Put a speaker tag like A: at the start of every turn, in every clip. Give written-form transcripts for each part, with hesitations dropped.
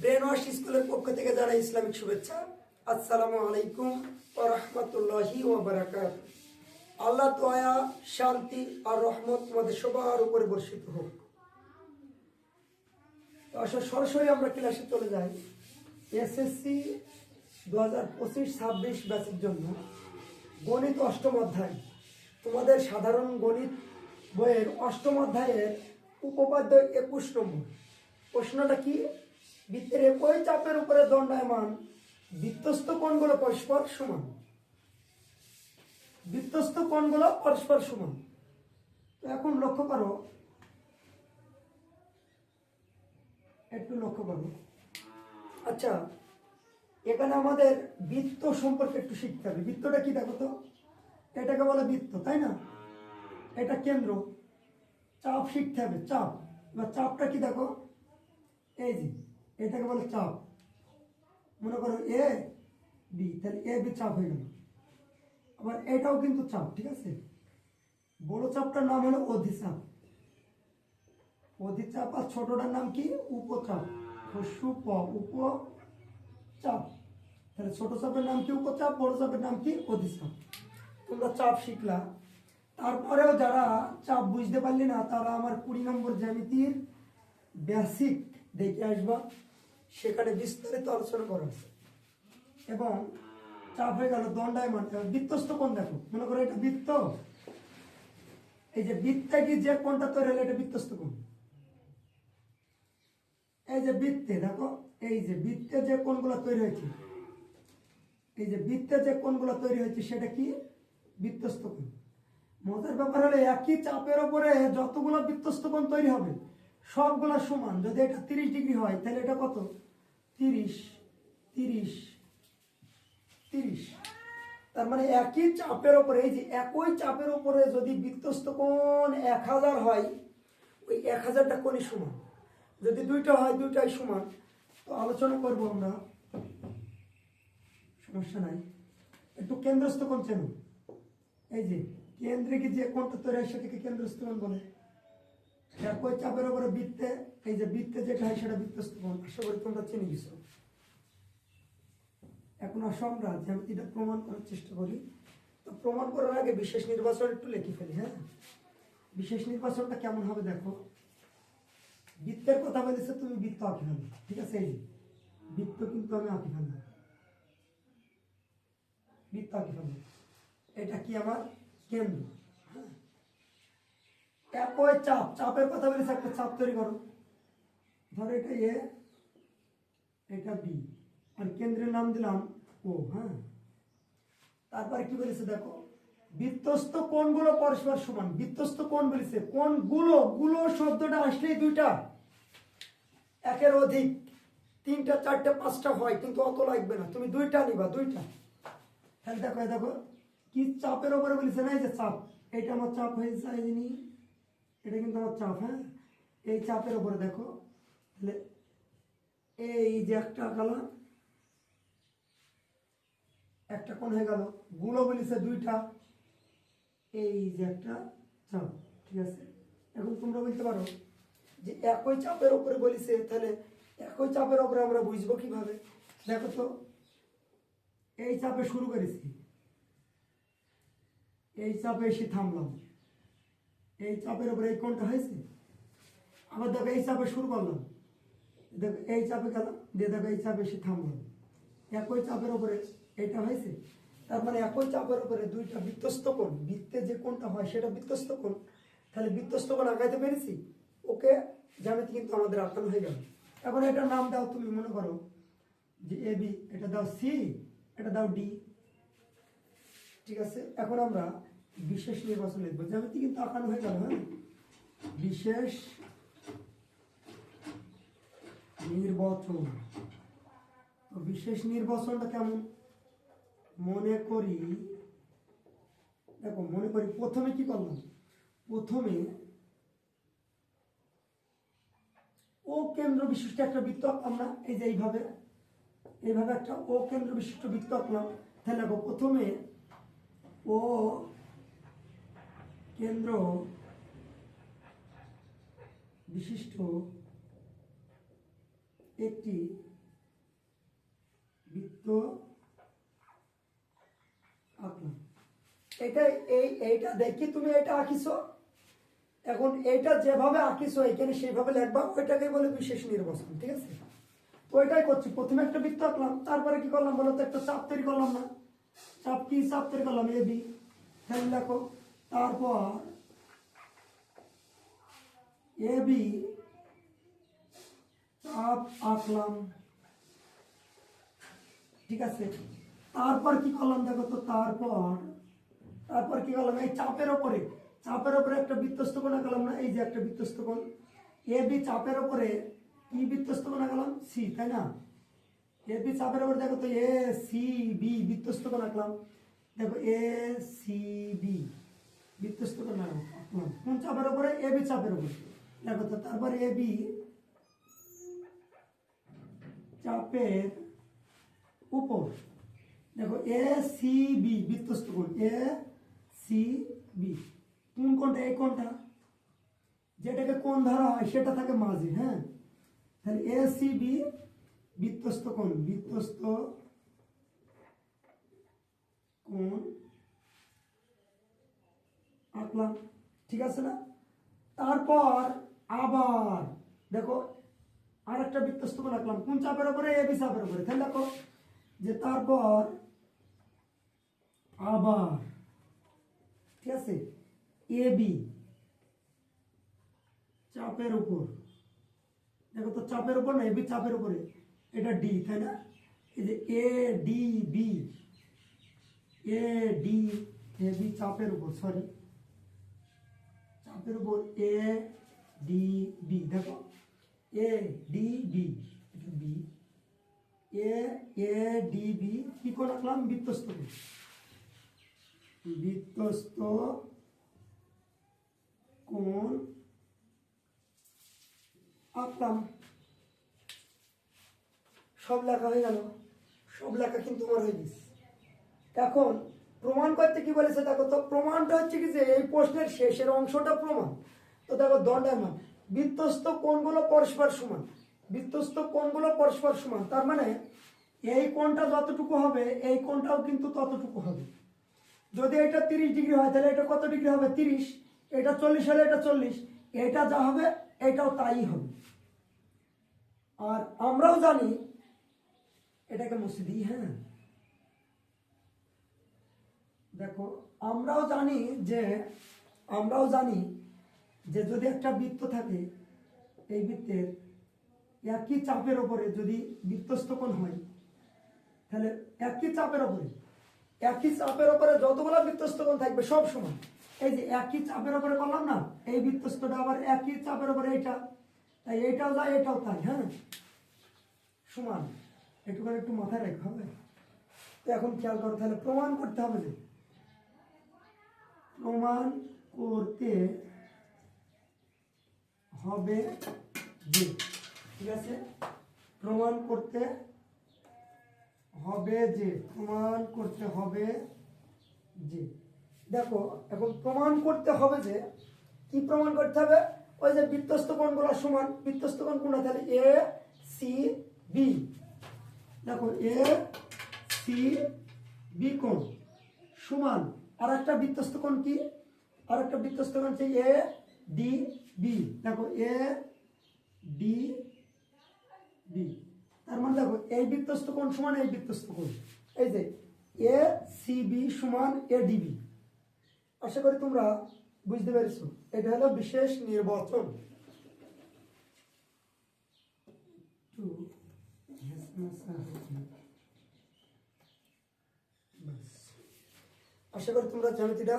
A: Brain wash স্কুলের পক্ষ থেকে জানাই ইসলামিক শুভেচ্ছা। আসসালামু আলাইকুম ওয়া রাহমাতুল্লাহি ওয়া বারাকাতুহু। আল্লাহ দয়া, শান্তি আর রহমত তোমাদের সবার উপরে বর্ষিত হোক। আসলে সরাসরি আমরা ক্লাসে চলে যাই। এসএসসি 2025-26 ব্যাচের জন্য গণিত অষ্টম অধ্যায়, তোমাদের সাধারণ গণিত বইয়ের অষ্টম অধ্যায়ের উপপাদ্য 21 নম্বর প্রশ্নটা কি? বৃত্তের একই চাপের উপরে দণ্ডায়মান বৃত্তস্থ কোণগুলো পরস্পর সমান। বৃত্তস্থ কোণগুলো পরস্পর সমান। তো এখন লক্ষ্য করো, একটু লক্ষ্য করো। আচ্ছা, এখানে আমাদের বৃত্ত সম্পর্কে একটু শিখতে হবে। বৃত্তটা কি দেখো তো? এটাকে বলে বৃত্ত, তাই না? এটা কেন্দ্র। চাপ শিখতে হবে, চাপ। এবার চাপটা কি দেখো? এই যে এটাকে বলে চাপ। মনে করো এ বি, তাহলে এ বি চাপ হয়ে গেল। আবার এটাও কিন্তু চাপ, ঠিক আছে? বড় চাপটার নাম হলো অধিচাপ। অধিচাপ আর ছোটটার নাম কি? উপচাপ। উপচাপ। তাহলে ছোট চাপের নাম কি? উপচাপ। বড় চাপের নাম কি? অধিচাপ। তোমরা চাপ শিখলা। তারপরেও যারা চাপ বুঝতে পারলি না, তারা আমার 20 নম্বর জ্যামিতির বেসিক দেখে আসবা। সেখানে বিস্তারিত আলোচনা করা আছে। এবং চাপ হয়ে গেল দণ্ডায়মান। বৃত্তস্থ কোণ দেখো, মনে করো এটা বৃত্ত। এই যে বৃত্তে কি যে কোণটা তৈরি হলো, এটা বৃত্তস্থ কোণ। এই যে বৃত্তে দেখো, এই যে বৃত্তে যে কোণগুলো তৈরি হয়েছে, এই যে বৃত্তে যে কোণগুলো তৈরি হয়েছে সেটা কি? বৃত্তস্থ কোণ। মজার ব্যাপার হলো একই চাপের উপরে যতগুলো বৃত্তস্থ কোণ তৈরি হবে সবগুলো সমান। যদি এটা 30 ডিগ্রি হয় তাহলে এটা কত? 30 30 30। তার মানে একই চাপের উপরে, এই যে একই চাপের উপরে যদি বৃত্তস্থ কোণ 1000 হয়, ওই 1000টা কোণই সমান। যদি দুইটা হয়, দুইটাই সমান। তো আলোচনা করবো আমরা, সমস্যা নাই। একটু কেন্দ্রস্থ কোণ চেন। এই যে কেন্দ্রে কি যে কোণটা তৈরি হয় সেটাকে কেন্দ্রস্থ কোণ বলে। একই চাপের উপরে বৃত্তে, এই যে বৃত্তে যেটা হয় সেটা বৃত্তস্থ কোণ। আশা করি তোমরা চিনে গেছো। এখন আসো আমরা জ্যামিতিটা প্রমাণ করার চেষ্টা করি। তো প্রমাণ করার আগে বিশেষ নির্বাচন একটু লিখে ফেলি। হ্যাঁ, বিশেষ নির্বাচনটা কেমন হবে দেখো। বৃত্তের কথা বলেছে, তুমি বৃত্ত আঁকি ফেলো, ঠিক আছে? এই বৃত্ত কিন্তু আমি আঁকি ফেলবো, বৃত্ত আঁকি ফেলবো। এটা কি? আমার কেন্দ্র। হ্যাঁ, একই চাপ, চাপের কথা বলেছে, একটা চাপ তৈরি করো। ধরো এটা এ, এটা বি, আর কেন্দ্রের নাম দিলাম ও। হ্যাঁ, তারপরে কি বলেছে দেখো, বৃত্তস্থ কোণগুলো পরস্পর সমান। বৃত্তস্থ কোণ বলেছে, কোণগুলো, গুলো শব্দটা আসলেই দুইটা, একের অধিক, 3টা 4টে 5টা হয়, কিন্তু অত লাগবে না, তুমি দুইটা নিবা, দুইটা। তাহলে দেখো, দেখো কি চাপের উপরে বলেছে না? এই যে চাপ, এটা আমার চাপ হয়ে যায়নি, এটা কিন্তু আমার চাপ। হ্যাঁ, এই চাপের উপরে দেখো, তাহলে এই যে একটা আঁকালাম, একটা কোণ হয়ে গেল। গুলো বলেছে দুইটা, এই যে একটা চাপ, ঠিক আছে? এখন তোমরা বলতে পারো যে একই চাপের উপরে বলেছে, তাহলে একই চাপের উপরে আমরা বুঝবো কিভাবে? দেখো তো, এই চাপে শুরু করেছি, এই চাপে এসে থামলাম, এই চাপের উপরে এই কোণটা হয়েছে। আবার দেখো এই চাপে শুরু করলাম, দেখো এই চাপে গেলাম, দিয়ে দেখো এই চাপে এসে থামলাম। একই চাপের উপরে এটা হয়েছে। তার মানে একই চাপের উপরে দুইটা বৃত্তস্থ কোণ, বৃত্তে যে কোণটা হয় সেটা বৃত্তস্থ কোণ। তাহলে বৃত্তস্থ কোণ আঁকাইতে পেরেছি। ওকে, জ্যামিতি কিন্তু আমাদের আঁকানো হয়ে গেল। এখন এটার নাম দাও, তুমি মনে করো যে এ বি, এটা দাও সি, এটা দাও ডি, ঠিক আছে? এখন আমরা বিশেষ নির্বাচন লিখবো। জ্যামিতি কিন্তু আঁকানো হয়ে গেল। হ্যাঁ, বিশেষ নির্বাচন। তো বিশেষ নির্বাচনটা কেমন? মনে করি, দেখো মনে করি প্রথমে কি করলাম? প্রথমে ও কেন্দ্র বিশিষ্ট একটা বৃত্ত আঁকলাম না? এই যে এইভাবে, এইভাবে একটা ও কেন্দ্র বিশিষ্ট বৃত্ত আঁকলাম। তাহলে দেখো প্রথমে ও কেন্দ্র বিশিষ্ট একটি বৃত্ত আঁকলাম। এইটা দেখি তুমি এটা আঁকিছো, এখন এইটা যেভাবে আঁকিছো এখানে সেইভাবে লিখবা, ওইটাকে বলে বিশেষ নির্বাচন। ঠিক আছে, তো ওইটাই করছি। প্রথমে একটা বৃত্ত আঁকলাম, তারপরে কি করলাম বলো তো, একটা চাপ তৈরি করলাম না? চাপ তৈরি করলাম, এ বি। তাহলে দেখো, তারপর এ বি চাপ আঁকলাম। ঠিক আছে, তারপর কি করলাম দেখো তো, তারপর কি করলাম, এই চাপের ওপরে একটা বৃত্তস্থ কোণ আঁকলাম না? এই যে একটা বৃত্তস্থ কোণ এ বি, চাপের ওপরে কি বৃত্তস্থ কোণ আঁকলাম? সি, তাই না? এ বি চাপের ওপরে দেখো তো এ সি বি বৃত্তস্থ কোণ আঁকলাম। দেখো এ সি বি বৃত্তস্থ কোণ আঁকলাম কোন চাপের ওপরে? এ বি চাপের ওপরে। দেখো তো, তারপর এ বি চাপের উপর দেখো এ সি বি বৃত্তস্থ কোণ, এ সি বি। কোন কোণটা? এই কোণটা, যেটাকে কোণ ধরা হয় সেটা থাকে মাঝে। হ্যাঁ, তাহলে এ সি বি বৃত্তস্থ কোণ আঁকলাম। ঠিক আছে না? তারপর আবার দেখো আর একটা বৃত্তস্থ কোণ আঁকলাম কোন চাপের উপরে? এ বি চাপের উপরে। তাহলে দেখো যে তারপর আবার, ঠিক আছে, এ বি চাপের উপর। দেখো তো, চাপের উপর না, এ বি চাপের উপরে, এটা ডি, তাই না? এই যে A D B, A D A B চাপের উপর, সরি চাপের উপর এ ডি বি। দেখো এ ডি বি, এটা B, A A D B কি করে রাখলাম? বৃত্তস্থ কোণ আঁকলাম। সব লেখা হয়ে গেল, সব লেখা কিন্তু আমার হয়ে গেছে। এখন প্রমাণ করতে কি বলেছে দেখো তো, প্রমাণটা হচ্ছে কি যে এই প্রশ্নের শেষের অংশটা প্রমাণ। তো দেখো দণ্ডায়মান বৃত্তস্থ কোণগুলো পরস্পর সমান, বৃত্তস্থ কোণগুলো পরস্পর সমান, তার মানে এই কোণটা যতটুকু হবে এই কোণটাও কিন্তু ততটুকু হবে। যদি এটা 30 ডিগ্রি হয় তাহলে এটা কত ডিগ্রি হবে? 30। এটা 40 হলে এটা 40, এটা যা হবে এটাও তাই হবে। আর আমরাও জানি, এটাকে মুছে দিই। হ্যাঁ, দেখো আমরাও জানি যে যদি একটা বৃত্ত থাকে, এই বৃত্তের একই চাপের ওপরে যদি বৃত্তস্থ কোণ হয়, তাহলে একই চাপের ওপরে যতগুলো বৃত্তস্থ কোণ থাকবে সব সমান। এই যে একই চাপের ওপরে করলাম না, এই বৃত্তস্থটা আবার একই চাপের ওপরে এইটা, তাই এইটাও যায় এটাও তাই। হ্যাঁ, সমান। এটুকু একটু মাথায় রাখতে হবে। তো এখন খেয়াল করো, তাহলে প্রমাণ করতে হবে যে ঠিক আছে, প্রমাণ করতে হবে যে দেখো এখন প্রমাণ করতে হবে যে কি প্রমাণ করতে হবে? ওই যে বৃত্তস্থ কোণগুলো সমান, বৃত্তস্থ কোণ কোনটা? তাহলে এ সি বি। দেখো এ সি বি কোণ সমান আর একটা বৃত্তস্থ কোণ কি? আর একটা বৃত্তস্থ কোণ হচ্ছে এ ডি বি। দেখো এ ডি বি, তার মানে দেখো এই বৃত্তস্থ কোণ সমান এই বৃত্তস্থ কোণ, এই যে এ সি বি সমান এ ডি বি। আশা করি তোমরা বুঝতে পেরেছো, এটা হলো বিশেষ নির্বাচন। আশা করি তোমরা জ্যামিতিটা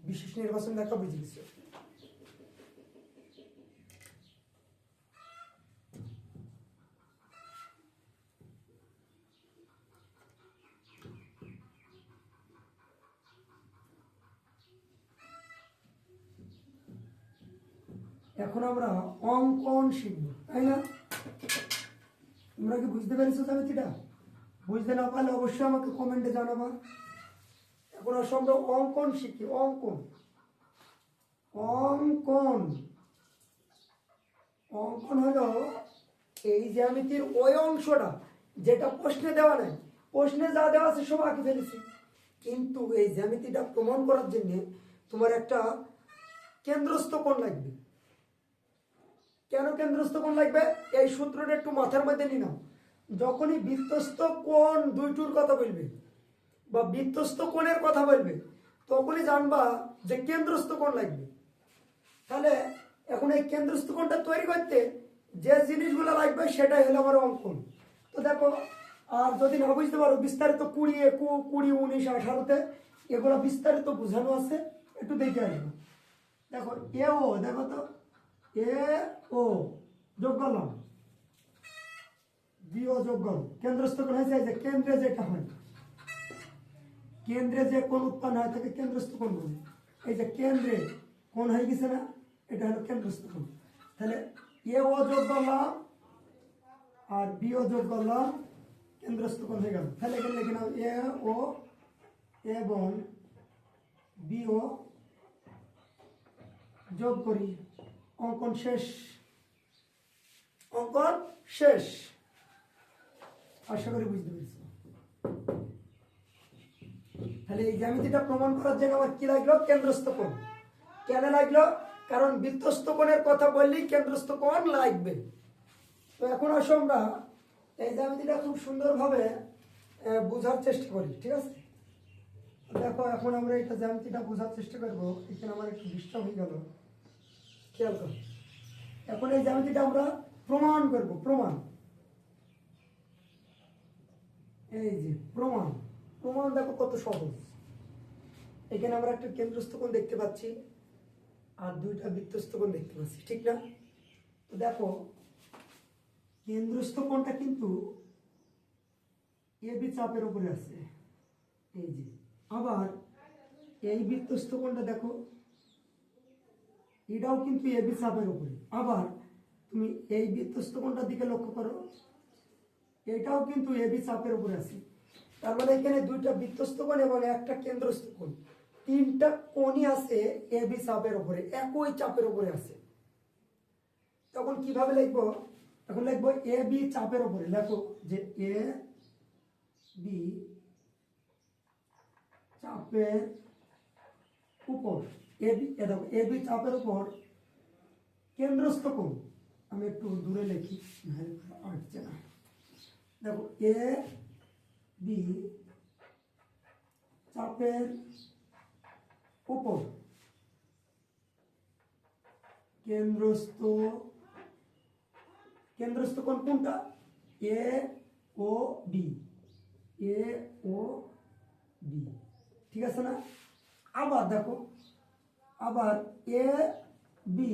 A: বিশেষ নির্বাচন দেখা বুঝে গেছো। এখন আমরা অঙ্কন শিখব, তাই না? তোমরা কি বুঝতে পেরেছো জ্যামিতিটা? বুঝতে না পারলে অবশ্যই আমাকে কমেন্টে জানাবা। এখন আসলে আমরা অঙ্কন শিখি। অঙ্কন হলো এই জ্যামিতির ওই অংশটা যেটা প্রশ্নে দেওয়া নেই, প্রশ্নে যা দেওয়া আছে সব আঁকে ফেলেছি, কিন্তু এই জ্যামিতিটা প্রমাণ করার জন্য তোমার একটা কেন্দ্রস্থ কোণ লাগবে। কেন কেন্দ্রস্থ কোণ লাগবে? এই সূত্রটা একটু মাথার মধ্যে নিয়ে নাও। যখনই বৃত্তস্থ কোণ দুইটুর কথা বলবে বা বৃত্তস্থ কোণের কথা বলবে, তখনই জানবা যে কেন্দ্রস্থ কোণ লাগবে। তাহলে এখন এই কেন্দ্রস্থ কোণটা তৈরি করতে যে জিনিসগুলো লাগবে সেটাই হলো আমার অঙ্কন। তো দেখো, আর যদি না বুঝতে পারো, বিস্তারিত 20, 21, 20, 19, 18-তে এগুলো বিস্তারিত বোঝানো আছে, একটু দেখে আসবো। দেখো এ ও, দেখো তো এ ও যোগ করলাম, বি ও যোগ করলাম, কেন্দ্রস্থ কোণ হয়েছে। এই যে কেন্দ্রে যেটা হয়, কেন্দ্রে যে কোণ উৎপন্ন হয় তাকে কেন্দ্রস্থ কোণ বলে। এই যে কেন্দ্রে কোণ হয়ে গেছে না, এটা হলো কেন্দ্রস্থ কোণ। তাহলে এ ও যোগ করলাম আর বি ও যোগ করলাম, কেন্দ্রস্থ কোণ হয়ে গেল। তাহলে এখানে লিখে নাও এ ও এবং বি ও যোগ করি, অঙ্কন শেষ। অঙ্কন শেষ। আশা করি বুঝতে পেরেছি। তাহলে এই জ্যামিতিটা প্রমাণ করার জন্য আমার কি লাগলো? কেন্দ্রস্থ কোণ। কেন লাগলো? কারণ বৃত্তস্থ কোণের কথা বললেই কেন্দ্রস্থ কোণ লাগবে। তো এখন আসো আমরা এই জ্যামিতিটা খুব সুন্দরভাবে বোঝার চেষ্টা করি, ঠিক আছে? দেখো এখন আমরা এটা জ্যামিতিটা বোঝার চেষ্টা করবো। এখানে আমার একটু ডিস্টার্ব হয়ে গেল, খেয়াল করো। এখন এই জ্যামিতিটা আমরা প্রমাণ করব। প্রমাণ, এই যে প্রমাণ। প্রমাণ দেখো কত সহজ। এখানে আমরা একটা কেন্দ্রস্থ কোণ দেখতে পাচ্ছি আর দুইটা বৃত্তস্থ কোণ দেখতে পাচ্ছি, ঠিক না? তো দেখো কেন্দ্রস্থ কোণটা কিন্তু এবি চাপের উপরে আছে, এই যে। আবার এই বৃত্তস্থ কোণটা দেখো, এটাও কিন্তু এবি চাপের উপরে। আবার তুমি এই বৃত্তস্থ কোণটার দিকে লক্ষ্য করো, এটাও কিন্তু এবি চাপের উপরে আছে। তার মানে এখানে দুইটা বৃত্তস্থ কোণ এবং একটা কেন্দ্রস্থ কোণ, তিনটা কোণই আছে এবি চাপের উপরে, একই চাপের উপরে আছে। তখন কিভাবে লিখবো? এখন লিখবো এ বি চাপের উপরে। লেখো যে এ বি চাপের উপর, এ বি, দেখো এ বি চাপের উপর কেন্দ্রস্থ কোণ। আমি একটু দূরে লিখি, আসছে না। দেখো এ বি চাপের উপর কেন্দ্রস্থ, কেন্দ্রস্থ কোণ কোনটা? এ ও বি, এ ও বি, ঠিক আছে না? আবার দেখো, আবার এ বি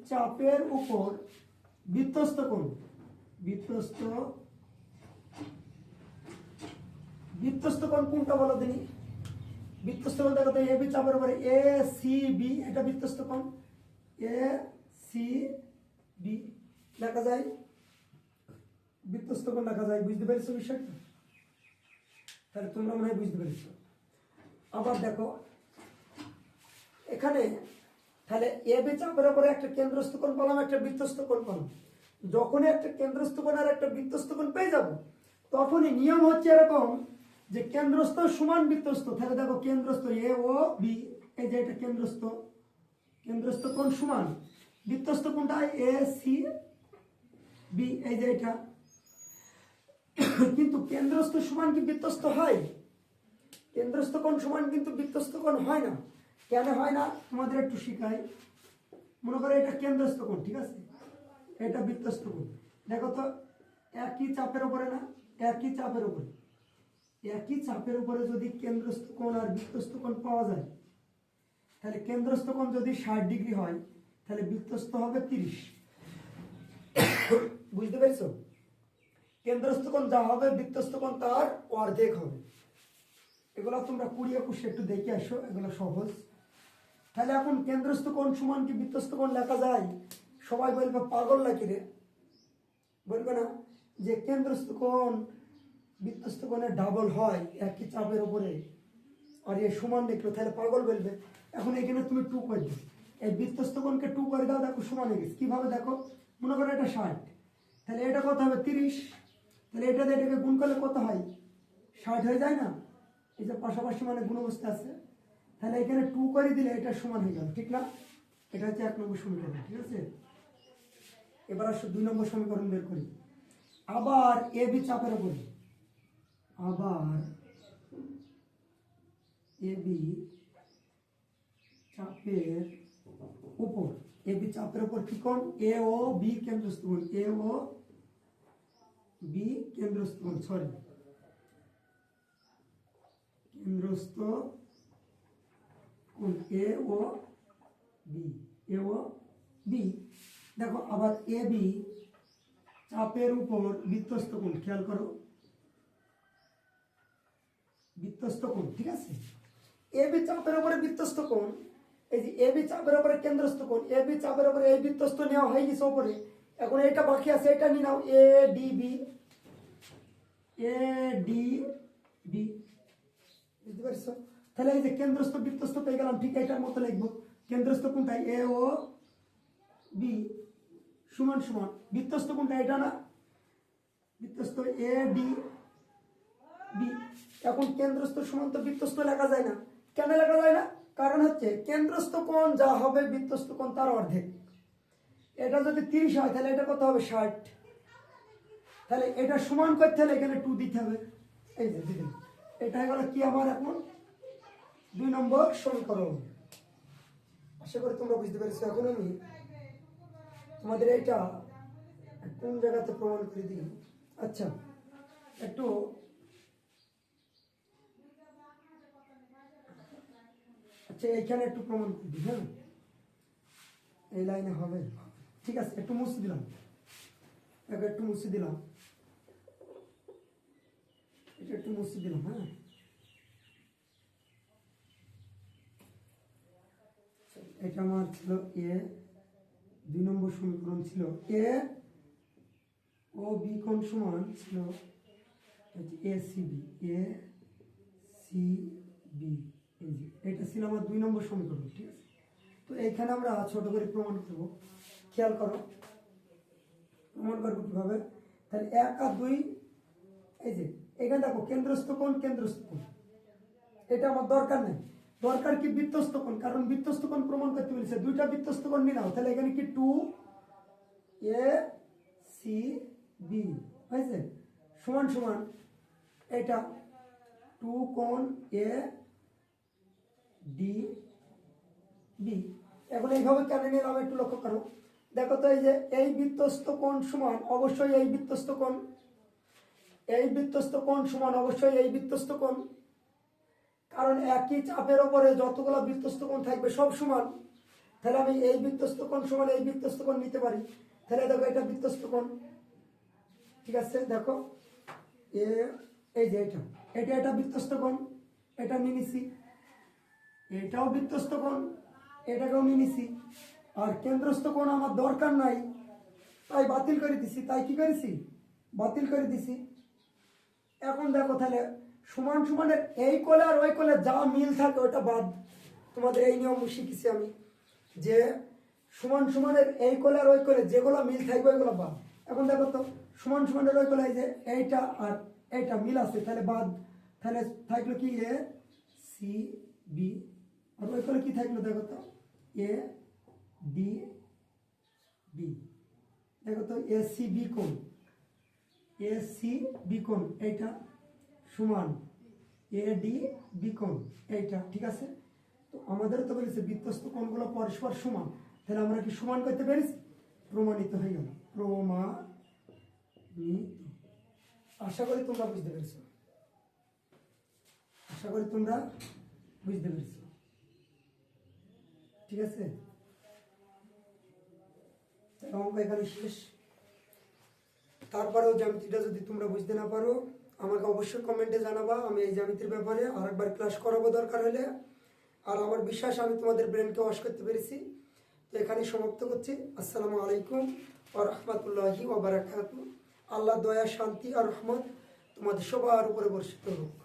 A: চাপের উপর বৃত্তস্থ কোণ, বৃত্তস্থ, বৃত্তস্থ কোণ কোনটা বলো দিনি? বৃত্তস্থ কোণ দেখো তো, এ বি চাপের উপরে এ সি বি, এটা বৃত্তস্থ কোণ। এ সি বি লেখা যায়, বৃত্তস্থ কোণ লেখা যায়। বুঝতে পেরেছো বিষয়টা? তাহলে তোমরা মনে হয় বুঝতে পেরেছো। আবার দেখো এখানে, তাহলে এ বি চাপের উপরে একটা কেন্দ্রস্থ কোণ পেলাম, একটা বৃত্তস্থ কোণ পেলাম। যখনই একটা কেন্দ্রস্থ কোণ আর একটা বৃত্তস্থ কোণ পেয়ে যাব, তখনই নিয়ম হচ্ছে এরকম যে কেন্দ্রস্থ সমান বৃত্তস্থ। তাহলে দেখো কেন্দ্রস্থ এ ও বি, এই যে এটা কেন্দ্রস্থ, কেন্দ্রস্থ কোণ সমান বৃত্তস্থ কোণটা এ সি বি, এই যে এটা। কিন্তু কেন্দ্রস্থ সমান কি বৃত্তস্থ হয়? কেন্দ্রস্থ কোণ সমান কিন্তু বৃত্তস্থ কোণ হয় না। কেন হয় না তোমাদের একটু শিখাই। মনে করো এটা কেন্দ্রস্থ কোণ, ঠিক আছে, এটা বৃত্তস্থ কোণ। দেখো তো একই চাপের উপরে না, একই চাপের উপরে, একই চাপের উপরে যদি কেন্দ্রস্থ কোণ আর বৃত্তস্থ কোণ পাওয়া যায়, তাহলে কেন্দ্রস্থ কোণ যদি 60 ডিগ্রি হয়, তাহলে বৃত্তস্থ হবে 30। বুঝতে পেরেছো? কেন্দ্রস্থ কোণ যা হবে, বৃত্তস্থ কোণ তার অর্ধেক হবে। এগুলো তোমরা 20, 21 একটু দেখে আসো, এগুলো সহজ। তাহলে এখন কেন্দ্রস্থ কোণ সমান কি বৃত্তস্থ কোণ লেখা যায়? সবাই বলবে পাগল নাকি রে, বলবে না যে কেন্দ্রস্থ কোণ বৃত্তস্থ কোণের ডাবল হয় একই চাপের উপরে, আর এ সমান লিখলো, তাহলে পাগল বলবে। এখন এখানে তুমি 2 করে দাও, এই বৃত্তস্থ কোণকে 2 করে দাও, দেখো সমান হয়ে গেছে। কিভাবে দেখো, মনে করো এটা 60, তাহলে এটা কত হবে? 30। তাহলে এটাতে এটাকে গুণ করলে কত হয়? 60 হয়ে যায় না, এই যে পাশাপাশি মানে গুণ অবস্থা আছে, তাহলে এখানে 2 করে দিলে এটা সমান হয়ে গেল, ঠিক না? এটা হচ্ছে 1 নম্বর সমীকরণ, ঠিক আছে? এবার আসো 2 নম্বর সমীকরণ বের করি। আবার এ বি চাপের উপরে, আবার এ বি চাপের উপর, এ বি চাপের উপর কি কোণ? এ ও বি কেন্দ্রস্থ কোণ, এ ও বি কেন্দ্রস্থ কোণ, সরি কেন্দ্রস্থ কোণ এ ও বি, এ ও বি। দেখো আবার এ বি চাপের উপর বৃত্তস্থ কোণ, খেয়াল করো বৃত্তস্থ কোণ, ঠিক আছে? এ বি চাপের উপরে বৃত্তস্থ কোণ, এই যে এ বি চাপের উপরে কেন্দ্রস্থ কোণ, এ বি চাপের উপরে এই বৃত্তস্থ নেওয়া হয়ে গেছে উপরে, এখন এটা বাকি আছে, এটা নিয়ে নাও A D B, A D B, বুঝতে পারছো? তাহলে এই যে কেন্দ্রস্থ বৃত্তস্থ পেয়ে গেলাম, ঠিক এটার মতো লিখবো, কেন্দ্রস্থ কোণটা এ ও বি সমান সমান বৃত্তস্থ কোণটা এটা না, বৃত্তস্থ এ ডি বি। এখন কেন্দ্রস্থ সমান তো বৃত্তস্থ লেখা যায় না, কেন লেখা যায় না? কারণ হচ্ছে কেন্দ্রস্থ কোণ যা হবে বৃত্তস্থ কোণ তার অর্ধেক। এটা যদি 30 হয় তাহলে এটা কত হবে? 60। তাহলে এটা সমান করতে হলে এখানে 2 দিতে হবে, এই যে দিলাম। এটা হয়ে গেল কি আমার এখন 2 নম্বর সমীকরণ। আশা করি তোমরা বুঝতে পেরেছো। এখন আমি তোমাদের এটা কোন জায়গাতে প্রমাণ করে দিই। আচ্ছা, একটু আচ্ছা এইখানে একটু প্রমাণ করে দিই, হ্যাঁ এই লাইনে হবে, ঠিক আছে? একটু মুছে দিলাম, একটু মুছে দিলাম, এটা একটু মুছে দিলাম, হ্যাঁ এটা আমার ছিল এ, 2 নম্বর সমীকরণ ছিল এ ও বি কোণ সমান ছিল A C B, A C B, এই যে এটা ছিল আমার 2 নম্বর সমীকরণ, ঠিক আছে? তো এইখানে আমরা ছোট করে প্রমাণ করব, খেয়াল করো প্রমাণ করবো কিভাবে। তাহলে 1 আর 2, এই যে এখানে দেখো কেন্দ্রস্থ কোণ, কেন্দ্রস্থ কোণ এটা আমার দরকার নেই, দরকার কি বৃত্তস্থ কোণ, কারণ বৃত্তস্থ কোণ প্রমাণ করতে বলেছে, 2টা বৃত্তস্থ কোণ নিয়ে নাও, তাহলে এখানে কি 2 এ সি বি হয়েছে সমান সমান এটা 2 কোণ এ ডি বি। এখন এইভাবে কেন নিলাম একটু লক্ষ্য করো, দেখো তো এই যে এই বৃত্তস্থ কোণ সমান অবশ্যই এই বৃত্তস্থ কোণ, এই বৃত্তস্থ কোণ সমান অবশ্যই এই বৃত্তস্থ কোণ, কারণ একই চাপের উপরে যতগুলো বৃত্তস্থ কোণ থাকবে সব সমান, তাহলে আমি এই বৃত্তস্থ কোণ সমান এই বৃত্তস্থ কোণ নিতে পারি। তাহলে দেখো এটা বৃত্তস্থ কোণ, ঠিক আছে? দেখো এ, এই যে এটা এটা এটা বৃত্তস্থ কোণ, এটা নিয়ে নিছি, এটাও বৃত্তস্থ কোণ, এটাকেও নিয়ে নিছি, আর কেন্দ্রস্থ কোণ আমার দরকার নাই তাই বাতিল করে দিছি, তাই কি করেছি? বাতিল করে দিছি। এখন দেখো তাহলে সমান সমানের এই কোলে আর ওই কোলে যা মিল থাকে ওটা বাদ, তোমাদের এই নিয়ম শিখেছি আমি যে সমান সমানের এই কোলে আর ওই কোলে যেগুলো মিল থাকবে ওইগুলো বাদ। এখন দেখো তো সমান সমানের ওই কোলে এই যে এইটা আর এইটা মিল আছে তাহলে বাদ, তাহলে থাকলো কি এ সি বি, আর ওই কোলে কি থাকলো দেখো তো এ ডি বি। দেখো তো এ সি বি কোণ, এ সি বি কোণ এইটা সমান এ ডি বি কোণ এইটা, ঠিক আছে? তো আমাদের তো বলেছে বৃত্তস্থ কোণগুলো পরস্পর সমান, তাহলে আমরা কি সমান করতে পেরেছি? প্রমাণিত হয়ে গেল, প্রমাণিত। আশা করি তোমরা বুঝতে পেরেছো, আশা করি তোমরা বুঝতে পেরেছো, ঠিক আছে? অঙ্ক এখানে শেষ। তারপরেও জ্যামিতিটা যদি তোমরা বুঝতে না পারো আমাকে অবশ্যই কমেন্টে জানাবা, আমি এই জ্যামিতির ব্যাপারে আরেকবার ক্লাস করাবো দরকার হলে। আর আমার বিশ্বাস আমি তোমাদের ব্রেনকে ওয়াশ করতে পেরেছি। তো এখানে সমাপ্ত করছি। আসসালামু আলাইকুম ওয়া রাহমাতুল্লাহি ওয়া বারাকাতুহু। আল্লাহ দয়া, শান্তি আর রহমত তোমাদের সবার উপরে বর্ষিত হোক।